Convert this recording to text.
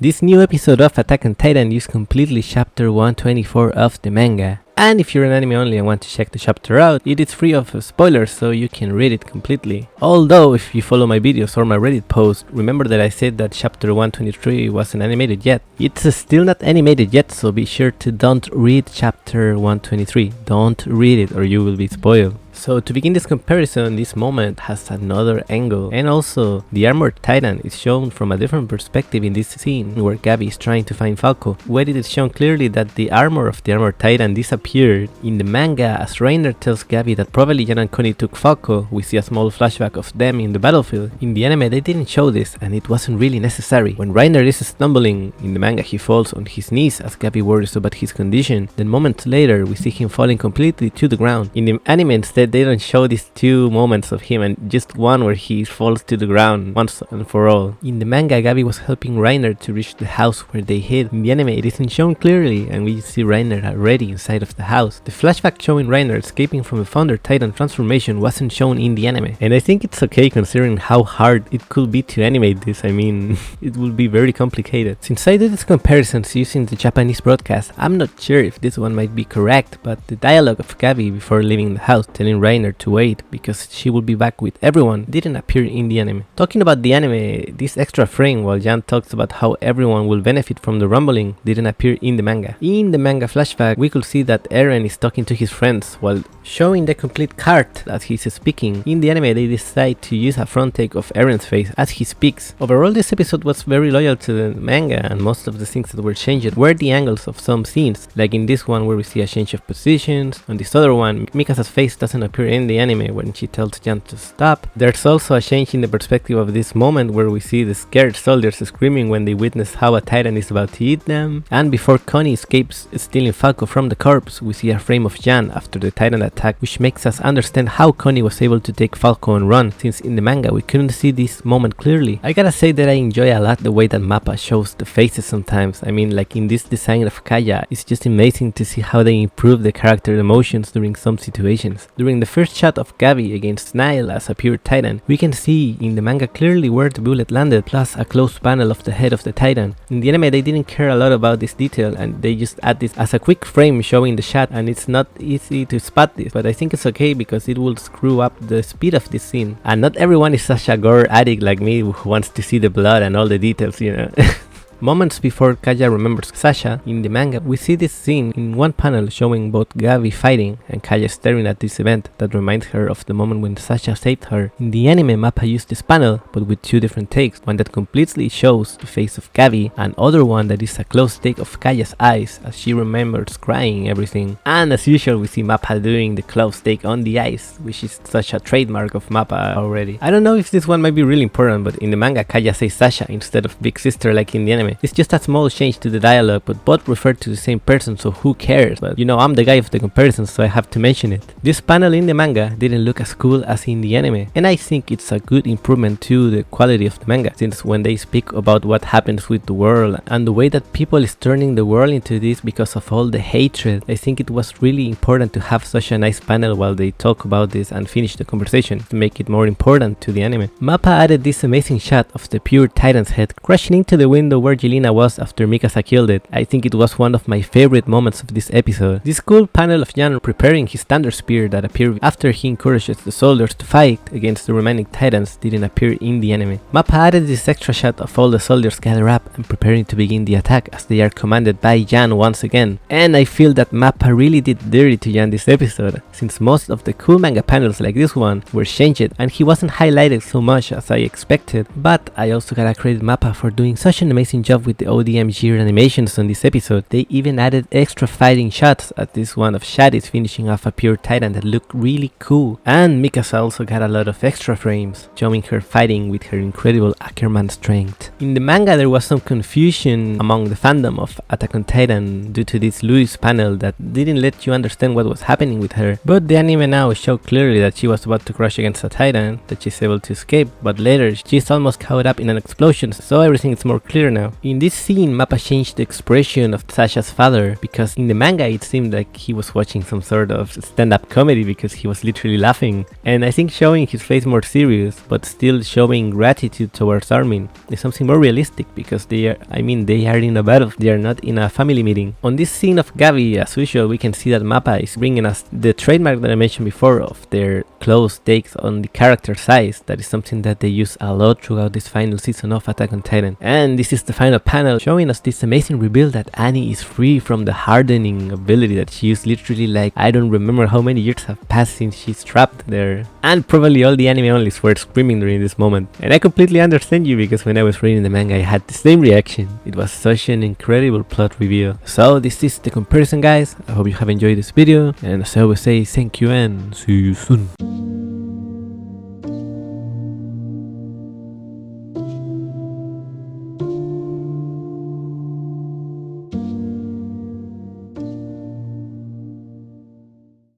This new episode of Attack on Titan is completely chapter 124 of the manga. And if you're an anime only and want to check the chapter out, it is free of spoilers so you can read it completely. Although if you follow my videos or my Reddit post, remember that I said that chapter 123 wasn't animated yet. It's still not animated yet, so be sure to don't read chapter 123. Don't read it or you will be spoiled. So to begin this comparison, this moment has another angle, and also the armored titan is shown from a different perspective in this scene where Gabi is trying to find Falco, where it is shown clearly that the armor of the armored titan disappeared. In the manga, as Reiner tells Gabi that probably Jan and Connie took Falco, we see a small flashback of them in the battlefield. In the anime they didn't show this and it wasn't really necessary. When Reiner is stumbling, in the manga he falls on his knees as Gabi worries about his condition, then moments later we see him falling completely to the ground. In the anime instead they don't show these two moments of him and just one where he falls to the ground once and for all. In the manga, Gabi was helping Reiner to reach the house where they hid. In the anime it isn't shown clearly and we see Reiner already inside of the house. The flashback showing Reiner escaping from a Thunder Titan transformation wasn't shown in the anime, and I think it's okay considering how hard it could be to animate this. I mean, it would be very complicated. Since I did these comparisons using the Japanese broadcast, I'm not sure if this one might be correct, but the dialogue of Gabi before leaving the house telling Reiner to wait because she will be back with everyone didn't appear in the anime. Talking about the anime, this extra frame while Jan talks about how everyone will benefit from the rumbling didn't appear in the manga. In the manga flashback, we could see that Eren is talking to his friends while showing the complete cart as he's speaking. In the anime, they decide to use a front take of Eren's face as he speaks. Overall, this episode was very loyal to the manga, and most of the things that were changed were the angles of some scenes, like in this one where we see a change of positions. On this other one, Mikasa's face doesn't appear in the anime when she tells Jan to stop. There's also a change in the perspective of this moment where we see the scared soldiers screaming when they witness how a titan is about to eat them. And before Connie escapes stealing Falco from the corpse, we see a frame of Jan after the titan attack, which makes us understand how Connie was able to take Falco and run, since in the manga we couldn't see this moment clearly. I gotta say that I enjoy a lot the way that Mappa shows the faces sometimes. I mean, like in this design of Kaya, it's just amazing to see how they improve the character emotions during some situations. During the first shot of Gabi against Nile as a pure titan, we can see in the manga clearly where the bullet landed, plus a close panel of the head of the titan. In the anime they didn't care a lot about this detail and they just add this as a quick frame showing the shot, and it's not easy to spot this, but I think it's okay because it will screw up the speed of this scene. And not everyone is such a gore addict like me who wants to see the blood and all the details, you know. Moments before Kaya remembers Sasha, in the manga we see this scene in one panel showing both Gabi fighting and Kaya staring at this event that reminds her of the moment when Sasha saved her. In the anime, Mappa used this panel but with two different takes, one that completely shows the face of Gabi and other one that is a close take of Kaya's eyes as she remembers crying everything. And as usual we see Mappa doing the close take on the eyes, which is such a trademark of Mappa already. I don't know if this one might be really important, but in the manga Kaya says Sasha instead of big sister like in the anime. It's just a small change to the dialogue, but both refer to the same person, so who cares? But you know, I'm the guy of the comparison, so I have to mention it. This panel in the manga didn't look as cool as in the anime, and I think it's a good improvement to the quality of the manga, since when they speak about what happens with the world and the way that people is turning the world into this because of all the hatred, I think it was really important to have such a nice panel while they talk about this and finish the conversation to make it more important to the anime. Mappa added this amazing shot of the pure titan's head crashing into the window where Jelena was after Mikasa killed it. I think it was one of my favorite moments of this episode. This cool panel of Jan preparing his thunder spear that appeared after he encourages the soldiers to fight against the remaining titans didn't appear in the anime. Mappa added this extra shot of all the soldiers gather up and preparing to begin the attack as they are commanded by Jan once again. And I feel that Mappa really did dirty to Jan this episode, since most of the cool manga panels like this one were changed and he wasn't highlighted so much as I expected. But I also gotta credit Mappa for doing such an amazing job with the ODM animations on this episode. They even added extra fighting shots at this one of Shadis finishing off a pure titan that looked really cool. And Mikasa also got a lot of extra frames showing her fighting with her incredible Ackerman strength. In the manga there was some confusion among the fandom of Attack on Titan due to this Louis panel that didn't let you understand what was happening with her, but the anime now showed clearly that she was about to crush against a titan, that she's able to escape, but later she's almost caught up in an explosion, so everything is more clear now. In this scene, Mappa changed the expression of Sasha's father, because in the manga it seemed like he was watching some sort of stand-up comedy because he was literally laughing, and I think showing his face more serious but still showing gratitude towards Armin is something more realistic, because they are in a battle, they are not in a family meeting. On this scene of Gabi, as usual, we can see that Mappa is bringing us the trademark that I mentioned before of their close takes on the character size. That is something that they use a lot throughout this final season of Attack on Titan. And this is the final panel showing us this amazing reveal that Annie is free from the hardening ability that she used literally, like, I don't remember how many years have passed since she's trapped there. And probably all the anime onlys were screaming during this moment. And I completely understand you, because when I was reading the manga I had the same reaction. It was such an incredible plot reveal. So this is the comparison, guys. I hope you have enjoyed this video, and as I always say, thank you and see you soon.